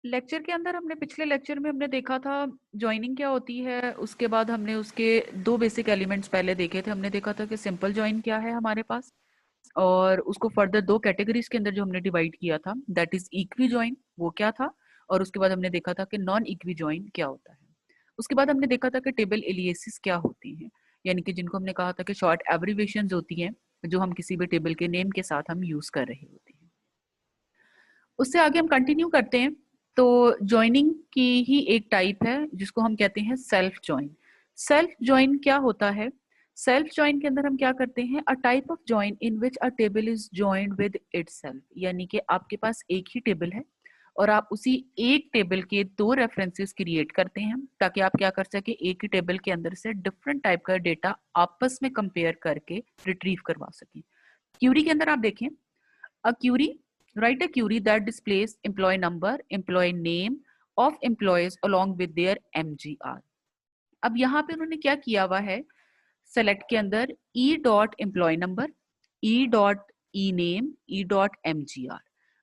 Lecture के अंदर हमने पिछले लेक्चर में हमने देखा था ज्वाइनिंग क्या होती है। उसके बाद हमने उसके दो बेसिक एलिमेंट्स पहले देखे थे। हमने देखा था कि सिंपल ज्वाइन क्या है हमारे पास, और उसको फर्दर दो कैटेगरीज के अंदर जो हमने डिवाइड किया था, दैट इज इक्वी ज्वाइन, वो क्या था। और उसके बाद हमने देखा था कि नॉन इक्वी ज्वाइन क्या होता है। उसके बाद हमने देखा था कि टेबल एलियासिस क्या होती हैं, यानी कि जिनको हमने कहा था कि शॉर्ट एब्रिविएशंस होती हैं जो हम किसी भी टेबल के नेम के साथ हम यूज कर रहे होते हैं। उससे आगे हम कंटिन्यू करते हैं। तो ज्वाइनिंग की ही एक टाइप है जिसको हम कहते हैं सेल्फ ज्वाइन। सेल्फ ज्वाइन क्या होता है? सेल्फ ज्वाइन के अंदर हम क्या करते हैं, a type of join in which a table is joined with itself, यानी कि आपके पास एक ही टेबल है और आप उसी एक टेबल के दो रेफरेंसेस क्रिएट करते हैं ताकि आप क्या कर सके, एक ही टेबल के अंदर से डिफरेंट टाइप का डेटा आपस में कंपेयर करके रिट्रीव करवा सके। क्यूरी के अंदर आप देखें, a query, write a query that displays employee number, employee name of employees along with their MGR. अब यहाँ पे उन्होंने क्या किया हुआ है, सेलेक्ट के अंदर e dot employ number, e dot E name, e dot MGR।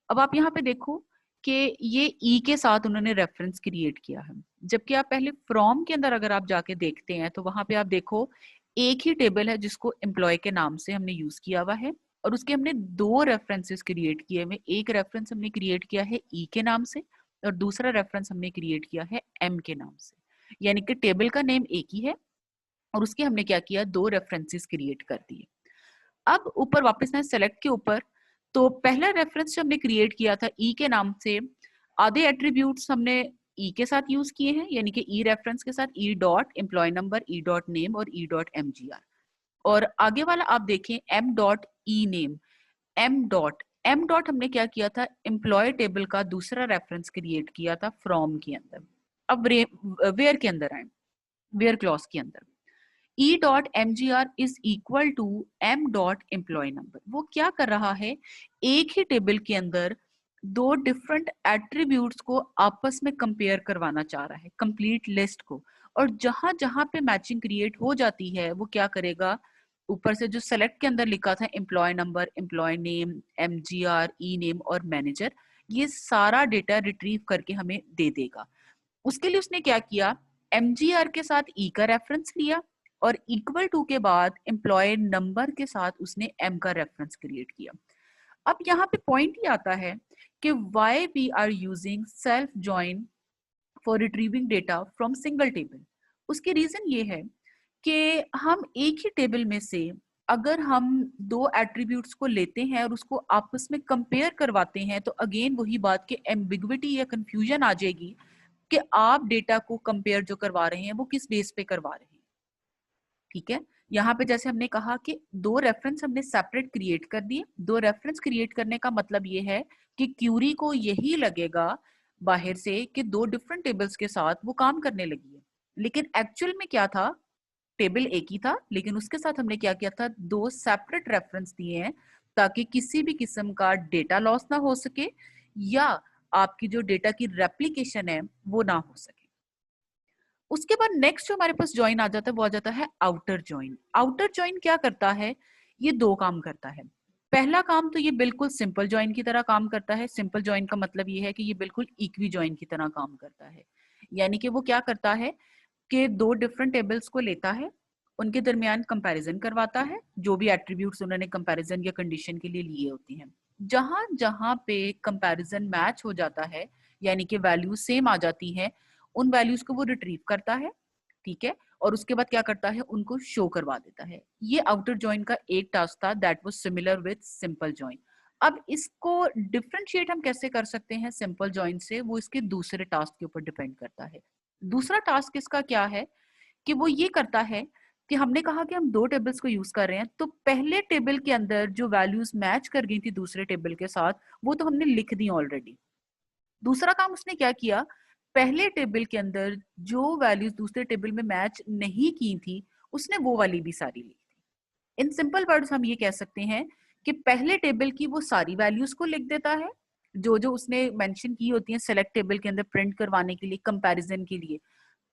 अब आप यहाँ पे देखो कि ये e के साथ उन्होंने रेफरेंस क्रिएट किया है, जबकि आप पहले फ्रॉम के अंदर अगर आप जाके देखते हैं तो वहां पे आप देखो एक ही टेबल है जिसको एम्प्लॉय के नाम से हमने यूज किया हुआ है और उसके हमने दो रेफरेंसेस क्रिएट किए हुए। एक रेफरेंस हमने क्रिएट किया है ई के नाम से और दूसरा रेफरेंस हमने क्रिएट किया है एम के नाम से, यानी कि टेबल का नेम एक ही है और उसके हमने क्या किया, दो रेफरेंसेस क्रिएट कर दिए। अब ऊपर वापस आए सेलेक्ट के ऊपर, तो पहला रेफरेंस जो हमने क्रिएट किया था ई के नाम से, आधे एट्रीब्यूट्स हमने ई के साथ यूज किए हैं, यानी कि ई रेफरेंस के साथ E dot employ number, E dot name और ई डॉट MGR। और आगे वाला आप देखें M dot E name, M dot हमने क्या किया था, एम्प्लॉय टेबल का दूसरा रेफरेंस क्रिएट किया था फ्रॉम के अंदर। अब वेयर के अंदर आए, वेयर क्लॉज के अंदर E dot MGR is equal to M dot employ number. वो क्या कर रहा है, एक ही टेबल के अंदर दो डिफरेंट एट्रीब्यूट्स को आपस में कंपेयर करवाना चाह रहा है, कंप्लीट लिस्ट को। और जहां जहां पे मैचिंग क्रिएट हो जाती है वो क्या करेगा, ऊपर से जो सेलेक्ट के अंदर लिखा था employ number, employ name, MGR, E name और मैनेजर, ये सारा डेटा रिट्रीव करके हमें दे देगा। उसके लिए उसने क्या किया, MGR के साथ ई का रेफरेंस लिया और इक्वल टू के बाद एम्प्लॉय नंबर के साथ उसने एम का रेफरेंस क्रिएट किया। अब यहाँ पे पॉइंट ये आता है कि why we are using self join for retrieving data from single table. उसकी रीजन ये है कि हम एक ही टेबल में से अगर हम दो एट्रीब्यूट्स को लेते हैं और उसको आपस में कंपेयर करवाते हैं तो अगेन वही बात कि एम्बिग्विटी या कंफ्यूजन आ जाएगी कि आप डेटा को कंपेयर जो करवा रहे हैं वो किस बेस पे करवा रहे हैं। ठीक है, यहाँ पे जैसे हमने कहा कि दो रेफरेंस हमने सेपरेट क्रिएट कर दिए। दो रेफरेंस क्रिएट करने का मतलब ये है कि क्यूरी को यही लगेगा बाहर से कि दो डिफरेंट टेबल्स के साथ वो काम करने लगी है, लेकिन एक्चुअल में क्या था, टेबल एक ही था लेकिन उसके साथ हमने क्या किया था, दो सेपरेट रेफरेंस दिए हैं ताकि किसी भी किस्म का डेटा लॉस ना हो सके या आपकी जो डेटा की रेप्लिकेशन है वो ना हो सके। उसके बाद नेक्स्ट जो हमारे पास ज्वाइन आ जाता है वो आ जाता है आउटर ज्वाइन। आउटर ज्वाइन क्या करता है, ये दो काम करता है। पहला काम तो ये बिल्कुल सिंपल ज्वाइन की तरह काम करता है। सिंपल ज्वाइन का मतलब ये है कि ये बिल्कुल इक्वी ज्वाइन की तरह काम करता है, यानी कि वो क्या करता है कि दो डिफरेंट टेबल्स को लेता है, उनके दरमियान कंपैरिजन करवाता है, जो भी एट्रीब्यूट्स उन्होंने कंपैरिजन या कंडीशन के लिए लिए होती हैं। जहां जहां पे कंपैरिजन मैच हो जाता है, यानी कि वैल्यू सेम आ जाती है, उन वैल्यूज को वो रिट्रीव करता है। ठीक है, और उसके बाद क्या करता है, उनको शो करवा देता है। ये आउटर जॉइन का एक टास्क था that was similar with simple join. अब इसको डिफरेंशिएट हम कैसे कर सकते हैं सिंपल जॉइन से, वो इसके दूसरे टास्क के ऊपर डिपेंड करता है। दूसरा टास्क इसका क्या है कि वो ये करता है कि हमने कहा कि हम दो टेबल्स को यूज कर रहे हैं, तो पहले टेबल के अंदर जो वैल्यूज मैच कर गई थी दूसरे टेबल के साथ वो तो हमने लिख दी ऑलरेडी। दूसरा काम उसने क्या किया, पहले टेबल के अंदर जो वैल्यूज दूसरे टेबल में मैच नहीं की थी उसने वो वाली भी सारी ली थी। इन सिंपल वर्ड्स हम ये कह सकते हैं कि पहले टेबल की वो सारी वैल्यूज को लिख देता है जो जो उसने मेंशन की होती हैं सेलेक्ट टेबल के अंदर प्रिंट करवाने के लिए, कंपैरिजन के लिए,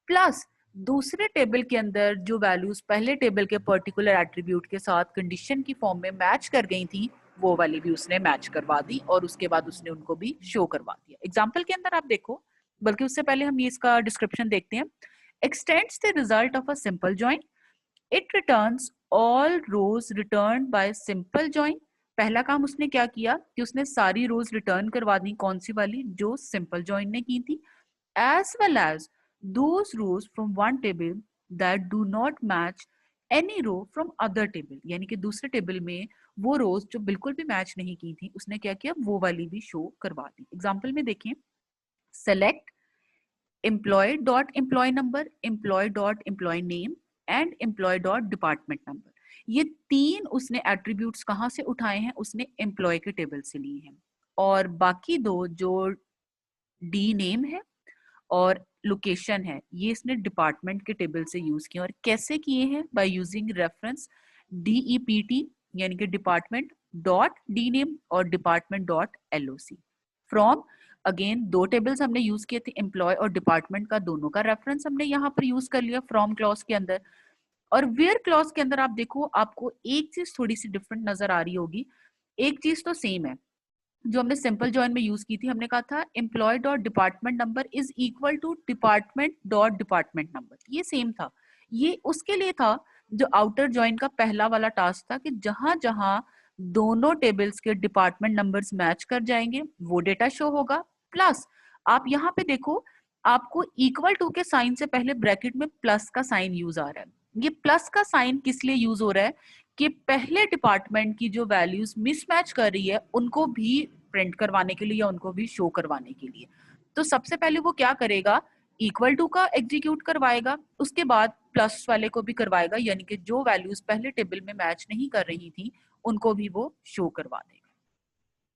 प्लस दूसरे टेबल के अंदर जो वैल्यूज पहले टेबल के पर्टिकुलर एट्रीब्यूट के साथ कंडीशन की फॉर्म में मैच कर गई थी वो वाली भी उसने मैच करवा दी और उसके बाद उसने उनको भी शो करवा दिया। एग्जाम्पल के अंदर आप देखो, बल्कि उससे पहले हम ये इसका डिस्क्रिप्शन देखते हैं। Extends the result of a simple join, it returns all rows return by simple join. पहला काम उसने क्या किया कि उसने सारी रोज रिटर्न करवा दी, कौन सी वाली, जो सिंपल जॉइन ने की थी, as well as those rows from one table that do not match any row from other table। यानी कि दूसरे टेबल में वो रोज जो बिल्कुल भी मैच नहीं की थी, उसने क्या किया, वो वाली भी शो करवा दी। एग्जाम्पल में देखें, select employ dot employ number, employ dot employ name and employ dot department number. ये तीन उसने एट्रीब्यूट्स कहाँ से उठाए हैं, उसने एम्प्लॉय के टेबल से लिए हैं। और बाकी दो जो डी नेम है और लोकेशन है, ये इसने डिपार्टमेंट के टेबल से यूज किए। और कैसे किए हैं, बाय यूजिंग रेफरेंस DEPT, यानी कि डिपार्टमेंट डॉट डी नेम और department dot LOC from. Again दो टेबल्स हमने यूज किए थे, एम्प्लॉय और डिपार्टमेंट का, दोनों का रेफरेंस हमने यहाँ पर यूज कर लिया फ्रॉम क्लॉज के अंदर। और वेयर क्लॉज के अंदर आप देखो, आपको एक चीज थोड़ी सी डिफरेंट नजर आ रही होगी, एक चीज तो सेम है जो हमने सिंपल जॉइन में यूज की थी। हमने कहा था employ dot department number is equal to department dot department number, ये सेम था। ये उसके लिए था जो आउटर जॉइन का पहला वाला टास्क था कि जहां जहां दोनों टेबल्स के डिपार्टमेंट नंबर्स मैच कर जाएंगे वो डेटा शो होगा। प्लस आप यहाँ पे देखो, आपको इक्वल टू के साइन से पहले ब्रैकेट में प्लस का साइन यूज आ रहा है। ये प्लस का साइन किस लिए यूज हो रहा है कि पहले डिपार्टमेंट की जो वैल्यूज मिसमैच कर रही है उनको भी प्रिंट करवाने के लिए या उनको भी शो करवाने के लिए। तो सबसे पहले वो क्या करेगा, इक्वल टू का एग्जीक्यूट करवाएगा, उसके बाद प्लस वाले को भी करवाएगा, यानी कि जो वैल्यूज पहले टेबल में मैच नहीं कर रही थी उनको भी वो शो करवा देगा।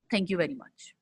Thank you very much.